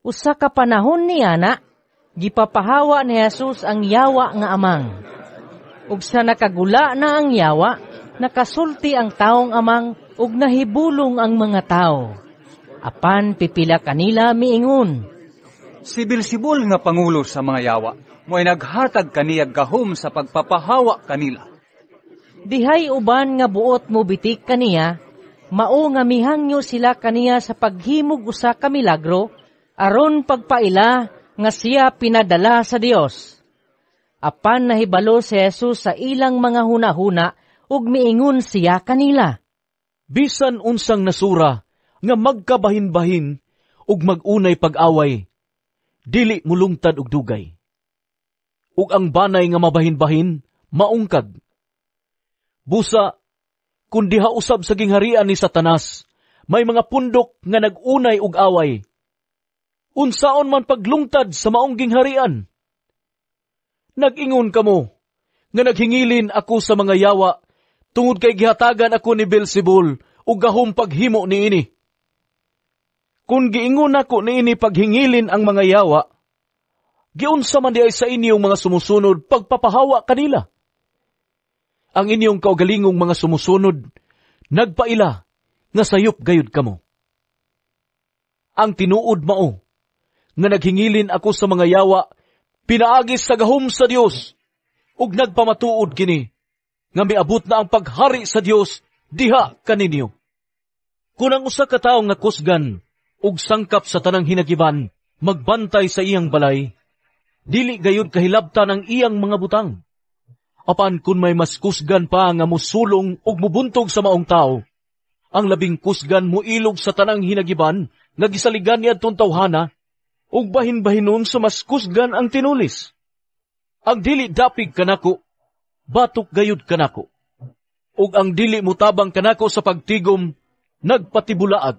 Usa ka panahon niya na, gipapahawa ni Jesus ang yawa nga amang. Ug sa nakagula na ang yawa, nakasulti ang taong amang ug nahibulong ang mga tao. Apan pipila kanila miingon, Si Beelzebul nga pangulo sa mga yawa, mo'y naghatag kaniyag gahom sa pagpapahawa kanila. dihay uban nga buot mo bitik kaniya, mao nga mihangyo sila kaniya sa paghimog usa ka milagro, aron pagpaila nga siya pinadala sa Dios. Apan nahibalo si Jesus sa ilang mga hunahuna, ug miingon siya kanila, Bisan unsang nasura nga magkabahin-bahin ug magunay pag-away, dili mulungtad og dugay. Ug ang banay nga mabahin-bahin, maungkag. Busa, kung diha usab sa gingharian ni Satanas, may mga pundok nga nagunay og away. Unsaon man paglungtad sa maong gingharian? Nag-ingon kamo, nga naghingilin ako sa mga yawa, tungod kay gihatagan ako ni Beelzebul ug gahom paghimo niini. Kung giingon ako niini paghingilin ang mga yawa, giunsa man di ay sa inyong mga sumusunod pagpapahawa kanila. Ang inyong kaugalingong mga sumusunod, nagpaila nga sayop gayud kamo. Ang tinuod mao, nga naghingilin ako sa mga yawa, pinaagis sa gahom sa Dios, ug nagpamatuod kini, nga miabot na ang paghari sa Dios, diha kaninyo. Kung ang usa ka tawo nga kusgan, ug sangkap sa tanang hinagiban, magbantay sa iyang balay, dili gayud kahilabtan ang iyang mga butang. Apan kung may mas kusgan pa nga musulong ug mubuntog sa maong tao, ang labing kusgan muilog sa tanang hinagiban, nga gisaligan niya tong tawhana, ug bahin-bahinon sa mas kusgan ang tinulis. Ang dili dapig kanako, batok gayud kanako. Ug ang dili mutabang kanako sa pagtigom, nagpatibulaag.